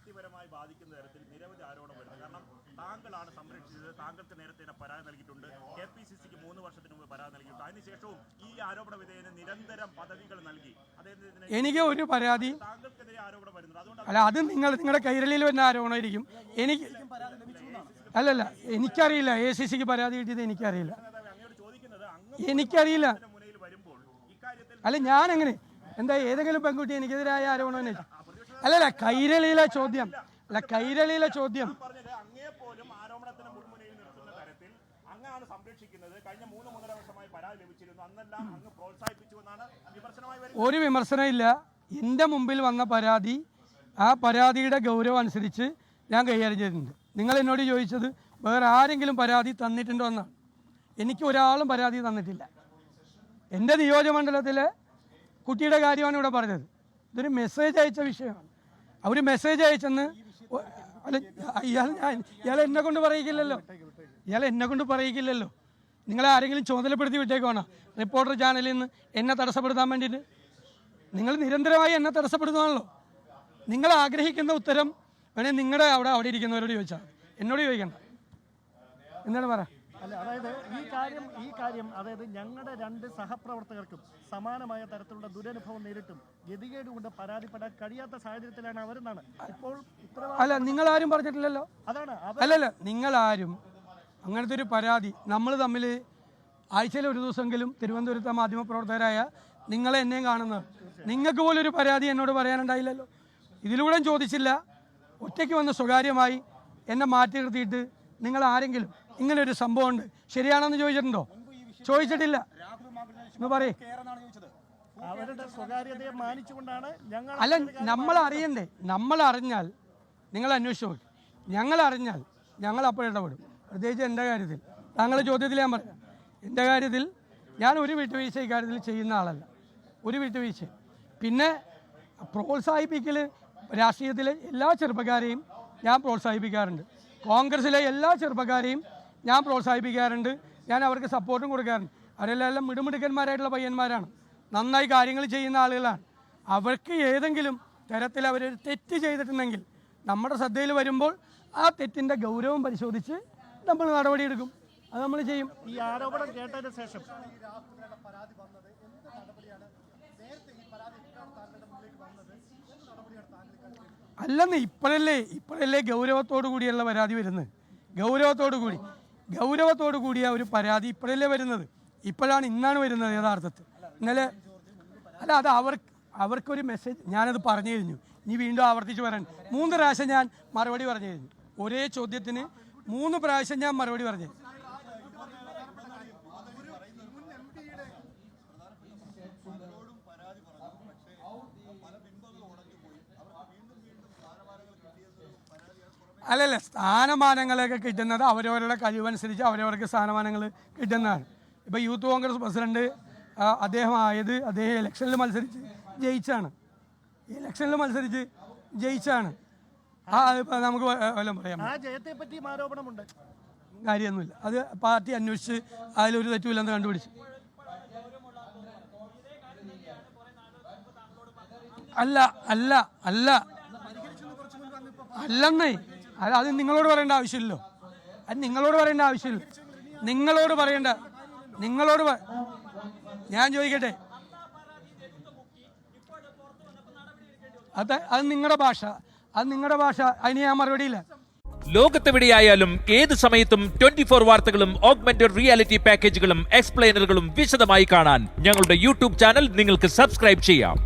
വ്യക്തിപരമായി ബാധിക്കുന്ന തരത്തിൽ നിരവധി ആരോപണം വരുന്നത്. കാരണം താങ്കളാണ് സംരക്ഷിച്ചത്, താങ്കൾക്ക് നേരത്തെ പരാതി നൽകിയിട്ടുണ്ട്, KPCCക്ക് 3 വർഷത്തിന് മുമ്പ് പരാതി നൽകിയിട്ടുണ്ട്. അതിനുശേഷവും ഈ ആരോപണ വിധേയന് നിരന്തരം പദവികൾ നൽകി. എനിക്ക് ഒരു പരാതി താങ്കൾക്കെതിരെ ആരോപണം വരുന്നത് അതുകൊണ്ട് അല്ല, അത് നിങ്ങളുടെ കൈരളിയിൽ വരുന്ന ആരോപണമായിരിക്കും. എനിക്ക് അല്ലല്ല, എനിക്കറിയില്ല. ACCക്ക് പരാതി കിട്ടിയത് എനിക്കറിയില്ല. അല്ല, ഞാനെങ്ങനെ എന്താ ഏതെങ്കിലും പെൺകുട്ടി എനിക്കെതിരായ ആരോപണം അല്ലല്ല, കൈരളിയിലെ ചോദ്യം അല്ല, കൈരളിയിലെ ചോദ്യം ഒരു വിമർശനം ഇല്ല. എൻ്റെ മുമ്പിൽ വന്ന പരാതി, ആ പരാതിയുടെ ഗൗരവം അനുസരിച്ച് ഞാൻ കൈകാര്യം ചെയ്തിട്ടുണ്ട്. നിങ്ങൾ എന്നോട് ചോദിച്ചത് വേറെ ആരെങ്കിലും പരാതി തന്നിട്ടുണ്ടോ എന്നാണ്. എനിക്ക് ഒരാളും പരാതി തന്നിട്ടില്ല. എൻ്റെ നിയോജകമണ്ഡലത്തിലെ കുട്ടിയുടെ കാര്യമാണ് ഇവിടെ പറഞ്ഞത്. ഇതൊരു മെസ്സേജ് അയച്ച വിഷയമാണ്. അവർ മെസ്സേജ് അയച്ചെന്ന് അല്ല, ഇയാൾ എന്നെ കൊണ്ട് പറയിക്കില്ലല്ലോ. നിങ്ങളെ ആരെങ്കിലും ചുമതലപ്പെടുത്തി വിട്ടേക്കുവാണോ റിപ്പോർട്ടർ ചാനലിൽ നിന്ന് എന്നെ തടസ്സപ്പെടുത്താൻ വേണ്ടിയിട്ട്? നിങ്ങൾ നിരന്തരമായി എന്നെ തടസ്സപ്പെടുത്തുകയാണല്ലോ. നിങ്ങൾ ആഗ്രഹിക്കുന്ന ഉത്തരം വേണേൽ നിങ്ങളുടെ അവിടെ ഇരിക്കുന്നവരോട് ചോദിച്ചാൽ, എന്നോട് ചോദിക്കണ്ട. എന്താണ് പറ? അല്ല, അതായത് ഈ കാര്യം അതായത് ഞങ്ങളുടെ 2 സഹപ്രവർത്തകർക്കും സമാനമായ തരത്തിലുള്ള ദുരനുഭവം നേരിട്ടും ഗതികേട് കൊണ്ട് പരാതിപ്പെടാൻ കഴിയാത്ത സാഹചര്യത്തിലാണ് അവരെന്നാണ് ഇപ്പോൾ. അല്ല, നിങ്ങളാരും പറഞ്ഞിട്ടില്ലല്ലോ. അതാണ് അല്ലല്ല, നിങ്ങളാരും അങ്ങനത്തെ ഒരു പരാതി നമ്മൾ തമ്മിൽ ആഴ്ചയിൽ ഒരു ദിവസമെങ്കിലും തിരുവനന്തപുരത്തെ മാധ്യമപ്രവർത്തകരായ നിങ്ങളെ എന്നെയും കാണുന്നത്, നിങ്ങൾക്ക് പോലും ഒരു പരാതി എന്നോട് പറയാനുണ്ടായില്ലല്ലോ. ഇതിലൂടെ ചോദിച്ചില്ല. ഒറ്റയ്ക്ക് വന്ന് സ്വകാര്യമായി എന്നെ മാറ്റി നിർത്തിയിട്ട് നിങ്ങൾ ആരെങ്കിലും ഇങ്ങനെ ഒരു സംഭവം ഉണ്ട് ശരിയാണെന്ന് ചോദിച്ചിട്ടുണ്ടോ? ചോദിച്ചിട്ടില്ല. എന്ന് പറയേ. അവരുടെ സ്വകാര്യതയെ മാനിച്ചുകൊണ്ടാണ് ഞങ്ങൾ. അല്ല, നമ്മൾ അറിയണ്ടേ? നമ്മൾ അറിഞ്ഞാൽ നിങ്ങൾ അന്വേഷിച്ച് നോക്കി. ഞങ്ങൾ അറിഞ്ഞാൽ ഞങ്ങൾ അപ്പോഴിടപെടും. പ്രത്യേകിച്ച് എൻ്റെ കാര്യത്തിൽ, താങ്കളുടെ ചോദ്യത്തിൽ ഞാൻ പറയാം, എൻ്റെ കാര്യത്തിൽ ഞാൻ ഒരു വിട്ടുവീഴ്ച ഇക്കാര്യത്തിൽ ചെയ്യുന്ന ആളല്ല. ഒരു വിട്ടുവീഴ്ച. പിന്നെ പ്രോത്സാഹിപ്പിക്കൽ, രാഷ്ട്രീയത്തിലെ എല്ലാ ചെറുപ്പക്കാരെയും ഞാൻ പ്രോത്സാഹിപ്പിക്കാറുണ്ട്. കോൺഗ്രസ്സിലെ എല്ലാ ചെറുപ്പക്കാരെയും ഞാൻ പ്രോത്സാഹിപ്പിക്കാറുണ്ട്. ഞാൻ അവർക്ക് സപ്പോർട്ടും കൊടുക്കാറുണ്ട്. അവരെല്ലാം മിടുമിടുക്കന്മാരായിട്ടുള്ള പയ്യന്മാരാണ്, നന്നായി കാര്യങ്ങൾ ചെയ്യുന്ന ആളുകളാണ്. അവർക്ക് ഏതെങ്കിലും തരത്തിൽ അവർ തെറ്റ് ചെയ്തിട്ടുണ്ടെങ്കിൽ നമ്മുടെ ശ്രദ്ധയിൽ വരുമ്പോൾ ആ തെറ്റിൻ്റെ ഗൗരവം പരിശോധിച്ച് നമ്മൾ നടപടിയെടുക്കും. അത് നമ്മൾ ചെയ്യും. ഈ ആരോപണം കേട്ടതിന് ശേഷം അല്ലെന്ന് ഇപ്പോഴല്ലേ ഗൗരവത്തോടു കൂടിയുള്ള പരാതി വരുന്നത്. ഗൗരവത്തോടു കൂടിയ ഒരു പരാതി ഇപ്പോഴല്ലേ വരുന്നത്. ഇന്നാണ് വരുന്നത് യഥാർത്ഥത്തിൽ. ഇന്നലെ അല്ല, അത് അവർക്കൊരു മെസ്സേജ്. ഞാനത് പറഞ്ഞു കഴിഞ്ഞു. ഇനി വീണ്ടും ആവർത്തിച്ച് പറയാൻ 3 പ്രാവശ്യം ഞാൻ മറുപടി പറഞ്ഞു കഴിഞ്ഞു. ഒരേ ചോദ്യത്തിന് 3 പ്രാവശ്യം ഞാൻ മറുപടി പറഞ്ഞു. അല്ലല്ല, സ്ഥാനമാനങ്ങളൊക്കെ കിട്ടുന്നത് അവരവരുടെ കഴിവനുസരിച്ച് അവരവർക്ക് സ്ഥാനമാനങ്ങൾ കിട്ടുന്നതാണ്. ഇപ്പോൾ യൂത്ത് കോൺഗ്രസ് പ്രസിഡന്റ് അദ്ദേഹം ഇലക്ഷനിൽ മത്സരിച്ച് ജയിച്ചാണ്. നമുക്ക് വല്ലതും പറയാം. കാര്യമൊന്നുമില്ല. അത് പാർട്ടി അന്വേഷിച്ച് അതിലൊരു തെറ്റുമില്ലെന്ന് കണ്ടുപിടിച്ചു. അല്ലെന്നേ, അത് നിങ്ങളോട് പറയേണ്ട ആവശ്യമില്ലല്ലോ. ഞാൻ ചോദിക്കട്ടെ, അത് നിങ്ങളുടെ ഭാഷ, അതിന് ഞാൻ മറുപടിയില്ല. ലോകത്തെവിടെയായാലും ഏത് സമയത്തും 24 വാർത്തകളും ഓഗ്മെന്റഡ് റിയാലിറ്റി പാക്കേജുകളും എക്സ്പ്ലെയിനറുകളും വിശദമായി കാണാൻ ഞങ്ങളുടെ യൂട്യൂബ് ചാനൽ നിങ്ങൾക്ക് സബ്സ്ക്രൈബ് ചെയ്യാം.